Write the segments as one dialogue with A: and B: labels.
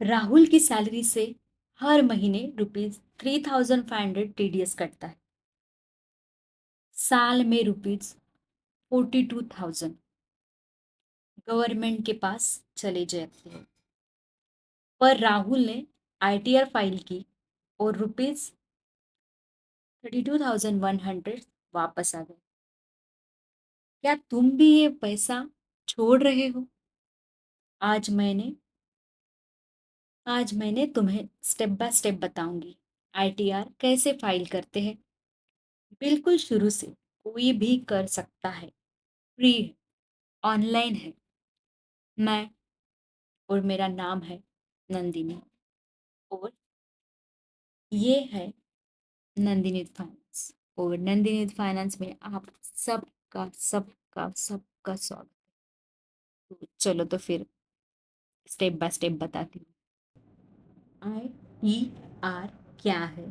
A: राहुल की सैलरी से हर महीने ₹3,500 टीडीएस कटता है। साल में ₹42,000 गवर्नमेंट के पास चले जाते हैं। पर राहुल ने आईटीआर फाइल की और ₹32,100 वापस आ गए। क्या तुम भी ये पैसा छोड़ रहे हो? आज मैंने आज मैंने तुम्हें स्टेप बाय स्टेप बताऊंगी आईटीआर कैसे फाइल करते हैं। बिल्कुल शुरू से कोई भी कर सकता है, फ्री है, ऑनलाइन है। मैं और मेरा नाम है नंदिनी और ये है नंदिनी फाइनेंस। और नंदिनी फाइनेंस में आप सबका स्वागत। तो चलो तो फिर स्टेप बाय स्टेप बताती हूँ। आईटीआर क्या है,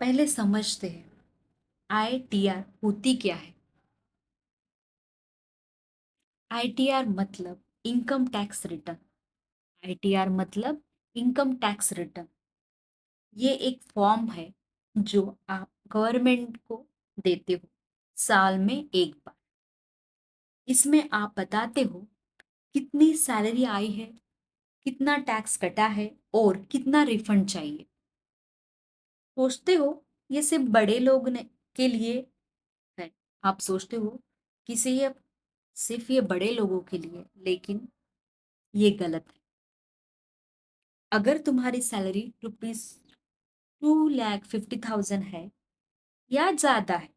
A: पहले समझते हैं। आईटीआर होती क्या है? आईटीआर मतलब इनकम टैक्स रिटर्न। आईटीआर मतलब इनकम टैक्स रिटर्न। ये एक फॉर्म है जो आप गवर्नमेंट को देते हो साल में एक बार। इसमें आप बताते हो कितनी सैलरी आई है, कितना टैक्स कटा है और कितना रिफंड चाहिए। सोचते हो ये सिर्फ बड़े लोग ने के लिए है। आप सोचते हो कि सिर्फ ये बड़े लोगों के लिए, लेकिन ये गलत है। अगर तुम्हारी सैलरी ₹2,50,000 है या ज्यादा है,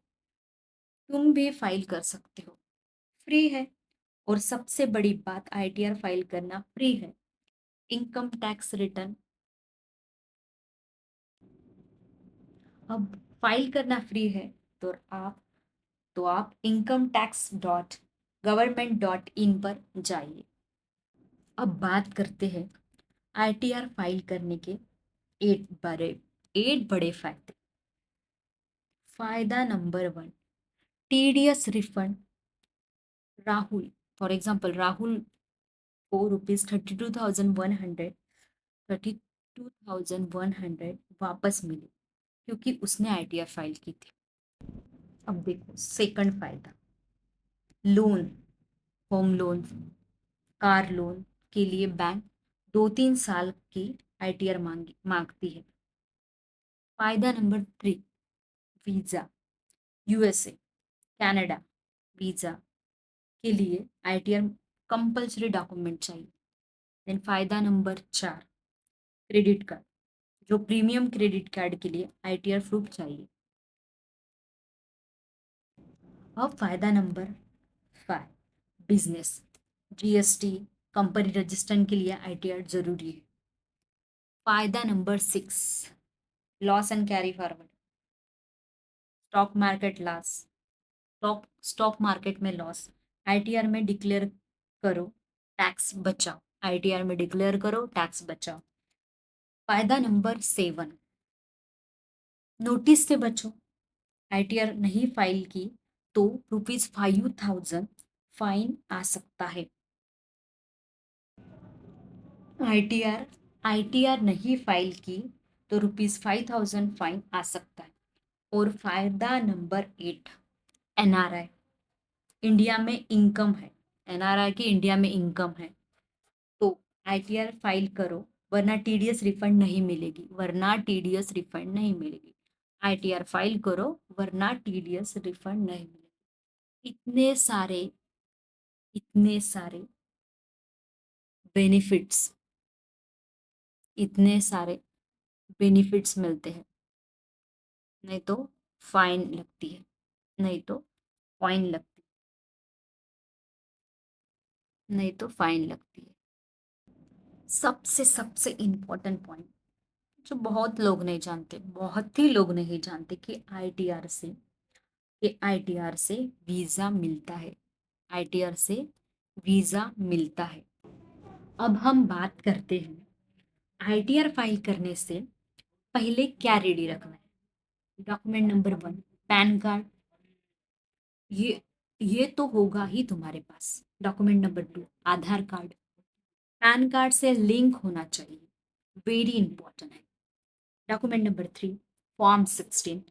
A: तुम भी फाइल कर सकते हो, फ्री है। और सबसे बड़ी बात, आईटीआर फाइल करना फ्री है। इनकम टैक्स रिटर्न अब फाइल करना फ्री है। तो आप income tax dot government dot in पर जाइए। अब बात करते हैं आईटीआर फाइल करने के एट बड़े एट बड़े फायदे। फायदा number 1, TDS refund. Rahul, for example, Rahul को ₹32,100 वापस मिले क्योंकि उसने आईटीआर फाइल की थी। अब देखो सेकंड फायदा, loan, home loan, car loan के लिए बैंक 2-3 साल की आईटीआर मांगती है। फायदा number 3, visa, USA, Canada visa के लिए आईटीआर कंपल्सरी डॉक्यूमेंट चाहिए। देन फायदा नंबर 4, क्रेडिट कार्ड, जो प्रीमियम क्रेडिट कार्ड के लिए आईटीआर प्रूफ चाहिए। अब फायदा number 5, business, GST, company registration के लिए आईटीआर जरूरी है। फायदा number 6, loss and carry forward, stock market loss, stock market में लॉस, आईटीआर में डिक्लेयर करो, टैक्स बचाओ। आईटीआर में डिक्लेयर करो, टैक्स बचाओ। फायदा नंबर 7, नोटिस से बचो। आईटीआर नहीं फाइल की तो ₹5,000 फाइन आ सकता है। आईटीआर आईटीआर नहीं फाइल की तो ₹5,000 फाइन आ सकता है। और फायदा नंबर 8, एनआरआई, इंडिया में इनकम है। एनआरआई की इंडिया में इनकम है तो आईटीआर फाइल करो, वरना टीडीएस रिफंड नहीं मिलेगी। आईटीआर फाइल करो वरना टीडीएस रिफंड नहीं मिलेगी। इतने सारे बेनिफिट्स इतने सारे बेनिफिट्स मिलते हैं। नहीं तो फाइन लगती है, नहीं तो फाइन लगती नहीं तो फाइन लगती है। सबसे सबसे इम्पोर्टेंट पॉइंट जो बहुत ही लोग नहीं जानते कि आईटीआर से वीजा मिलता है। आईटीआर से वीजा मिलता है। अब हम बात करते हैं आईटीआर फाइल करने से पहले क्या रेडी रखना है। डॉक्यूमेंट नंबर 1, पैन कार्ड, ये ये तो होगा ही तुम्हारे पास। डॉक्यूमेंट नंबर 2, आधार कार्ड। पैन कार्ड से लिंक होना चाहिए, वेरी इंपॉर्टेंट है। डॉक्यूमेंट नंबर 3, फॉर्म 16,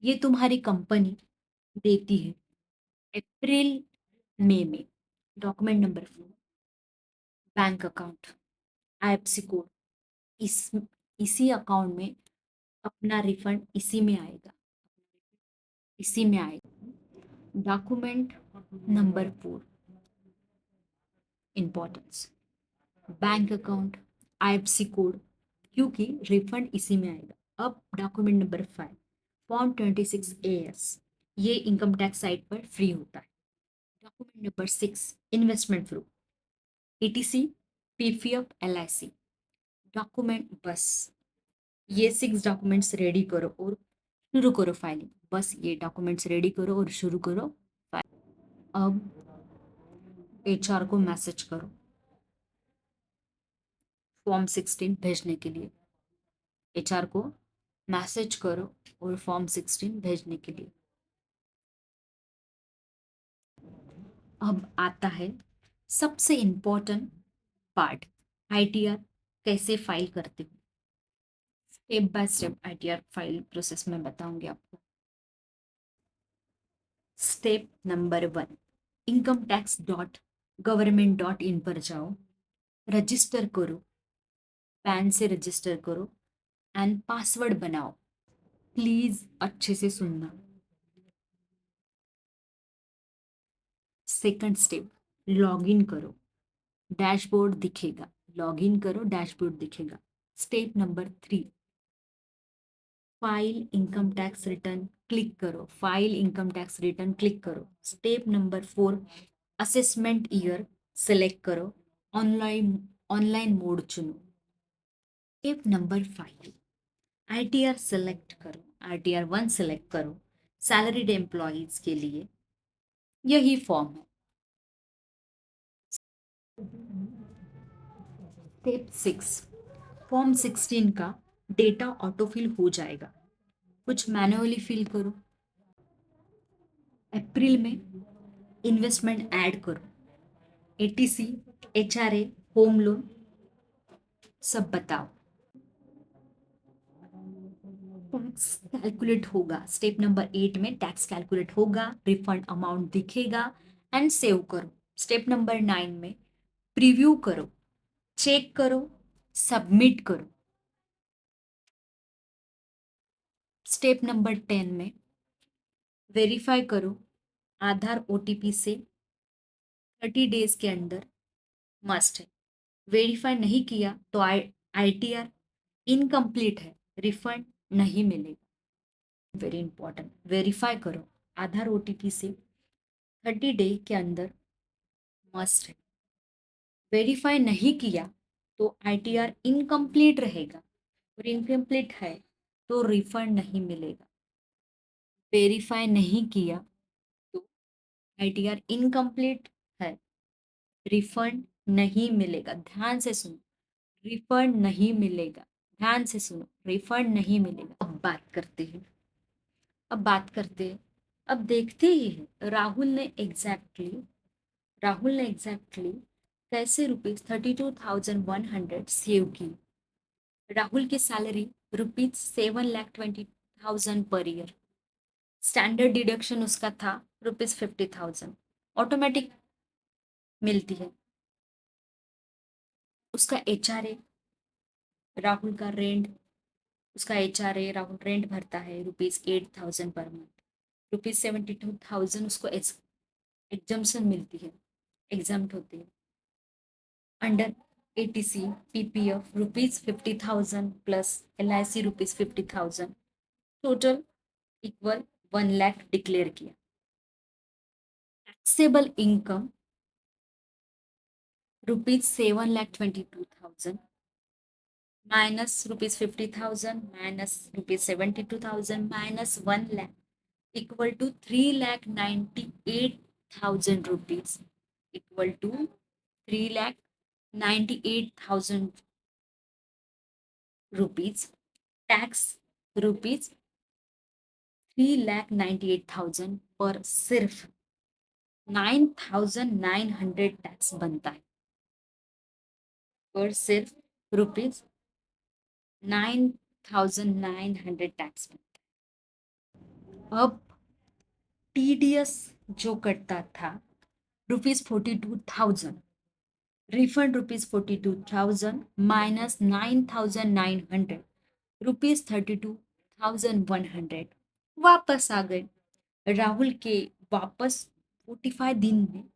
A: ये तुम्हारी कंपनी देती है अप्रैल मई में। Document number 4, bank account, IFSC code, इस इसी अकाउंट में अपना रिफंड इसी में आएगा। Document number 4, importance, bank account, IFSC code, क्योंकि रिफंड इसी में आएगा। अब डॉक्यूमेंट नंबर 5, फॉर्म 26 AS, ये इनकम टैक्स साइट पर फ्री होता है। Document number 6, investment proof, ETC, PPF, LIC document. बस ये 6 डॉक्यूमेंट्स रेडी करो और शुरू करो फाइलिंग। बस ये डॉक्यूमेंट्स रेडी करो और शुरू करो फाइल। अब HR को मैसेज करो फॉर्म 16 भेजने के लिए। HR को मैसेज करो और फॉर्म 16 भेजने के लिए। अब आता है सबसे इम्पोर्टेंट पार्ट, ITR कैसे फाइल करते हो। Step by step ITR file process में बताऊंगी आपको। स्टेप नंबर 1, incometax.government.in पर जाओ, रजिस्टर करो, पैन से रजिस्टर करो एंड पासवर्ड बनाओ। प्लीज अच्छे से सुनना। सेकंड स्टेप, लॉगिन करो, डैशबोर्ड दिखेगा, लॉगिन करो, डैशबोर्ड दिखेगा। Step number 3, file income tax return click करो, file income tax return click करो। Step number 4, assessment year select करो, ऑनलाइन ऑनलाइन मोड चुनो। स्टेप नंबर 5, ITR सेलेक्ट करो, ITR 1 सेलेक्ट करो, सैलरीड एम्प्लॉयज के लिए यही फॉर्म है। स्टेप 6, फॉर्म 16 का डेटा ऑटोफिल हो जाएगा, कुछ मैन्युअली फिल करो। अप्रैल में इन्वेस्टमेंट ऐड करो, ATC, HRA, होम लोन सब बताओ। टैक्स कैलकुलेट होगा, स्टेप नंबर 8 में टैक्स कैलकुलेट होगा, रिफंड अमाउंट दिखेगा एंड सेव करो। स्टेप नंबर 9 में प्रीव्यू करो, चेक करो, सबमिट करो। स्टेप नंबर 10 में वेरीफाई करो, आधार OTP से 30 डेज के अंदर मस्ट है। वेरीफाई नहीं किया तो ITR इनकम्प्लीट है, रिफंड नहीं मिलेगा। वेरी इंपॉर्टेंट, वेरीफाई करो, आधार OTP से 30 डे के अंदर मस्ट है। वेरीफाई नहीं किया तो ITR इनकम्प्लीट रहेगा, और इनकम्प्लीट है तो रिफंड नहीं मिलेगा। वेरीफाई नहीं किया तो ITR इनकम्प्लीट है, रिफंड नहीं मिलेगा। ध्यान से सुनो, रिफंड नहीं मिलेगा। ध्यान से सुनो, रिफंड नहीं मिलेगा। अब बात करते हैं, अब देखते ही हैं राहुल ने एग्जैक्टली कैसे ₹32,100 सेव की। राहुल की salary ₹7,20,000 per year. Standard deduction उसका था ₹50,000, ऑटोमेटिक मिलती है। उसका HRA, राहुल का रेंट, उसका HRA राहुल रेंट भरता है ₹8,000 पर मंथ। ₹72,000 उसको एग्जम्पशन मिलती है, एग्जाम्प्ट होती है। Under ATC PPF ₹50,000 plus LIC ₹50,000, total equal 1 lakh declare किया। Taxable income ₹7,22,000 minus ₹50,000 minus ₹72,000 minus 1 lakh equal to 3,98,000 equal to 3,98,000 tax ₹3,98,000 पर सिर्फ 9,900 टैक्स बनता है। और सिर्फ ₹9,900 टैक्स बनता है। अब टीडीएस जो कटता था ₹42,000, रिफंड ₹42,000 माइनस 9,900, ₹32,100 वापस आ गए। राहुल के वापस 45 दिन में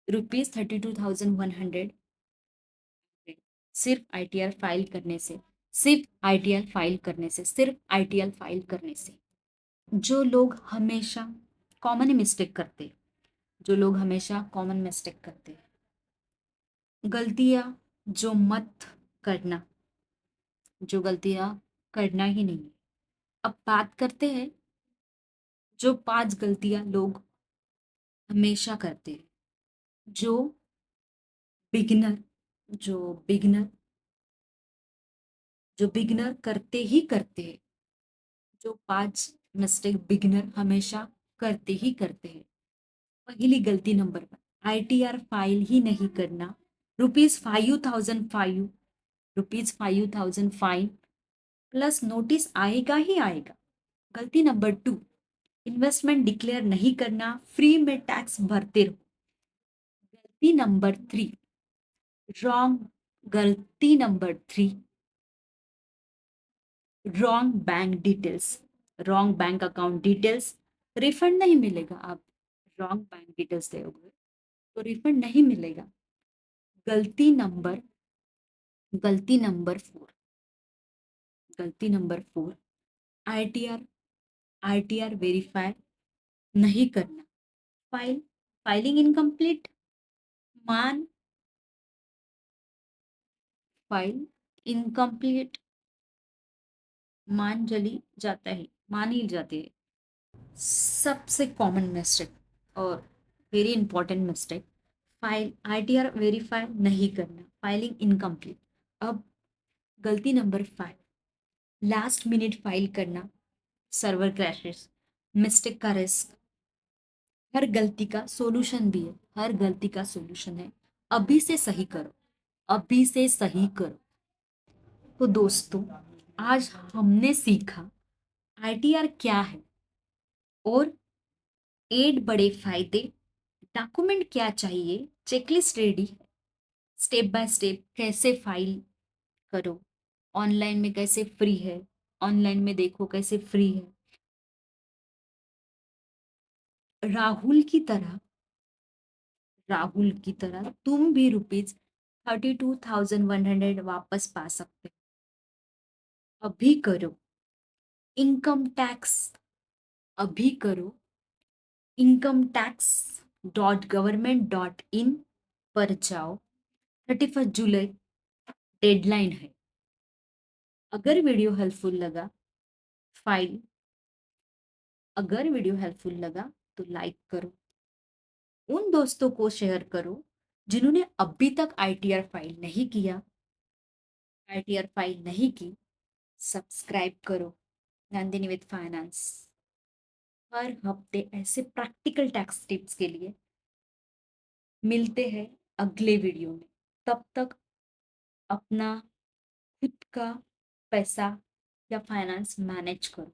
A: ₹32,100 सिर्फ आईटीआर फाइल करने से, सिर्फ आईटीआर फाइल करने से। जो लोग हमेशा कॉमन मिस्टेक करते जो लोग हमेशा कॉमन मिस्टेक करते गलतियां जो मत करना, जो गलतियां करना ही नहीं। अब बात करते हैं जो 5 गलतियां लोग हमेशा करते हैं, जो बिगिनर जो बिगिनर जो बिगिनर करते ही करते हैं, जो 5 मिस्टेक बिगिनर हमेशा करते ही करते हैं। पहली गलती नंबर 1, आईटीआर फाइल ही नहीं करना, ₹5,005 फाइन प्लस नोटिस आएगा ही आएगा। गलती नंबर 2, इन्वेस्टमेंट डिक्लेयर नहीं करना, फ्री में टैक्स भरते रहो। गलती नंबर 3, रॉन्ग गलती number 3, wrong bank details, wrong bank account details, refund नहीं मिलेगा। आप रॉन्ग बैंक डिटेल्स दोगे तो रिफंड नहीं मिलेगा। गलती नंबर गलती नंबर 4, गलती नंबर 4, आईटीआर आईटीआर वेरीफाई नहीं करना, फाइलिंग इनकम्प्लीट, मान फाइल इनकम्प्लीट मान ही जाती है। सबसे कॉमन मिस्टेक और very important mistake, file ITR verify नहीं करना, फाइलिंग इनकम्प्लीट। अब गलती नंबर 5, लास्ट मिनट फाइल करना, सर्वर क्रैशेस, मिस्टेक का रिस्क। हर गलती का सॉल्यूशन भी है, हर गलती का सॉल्यूशन है। अभी से सही करो, अभी से सही करो। तो दोस्तों, आज हमने सीखा आईटीआर क्या है और 8 बड़े फायदे, डॉक्यूमेंट क्या चाहिए, checklist ready, step by step कैसे फाइल करो, ऑनलाइन में कैसे फ्री है, ऑनलाइन में देखो कैसे फ्री है। राहुल की तरह राहुल की तरह तुम भी ₹32,100 वापस पा सकते हो। इनकम टैक्स अभी करो incometax.government.in पर जाओ। 31 जुलाई डेडलाइन है। अगर वीडियो हेल्पफुल लगा फाइल अगर वीडियो हेल्पफुल लगा तो लाइक करो, उन दोस्तों को शेयर करो जिन्होंने अभी तक आईटीआर फाइल नहीं की। सब्सक्राइब करो नंदिनी विद फाइनेंस। हर हफ्ते ऐसे प्रैक्टिकल टैक्स टिप्स के लिए मिलते हैं अगले वीडियो में। तब तक अपना खुद का पैसा या फाइनेंस मैनेज करो।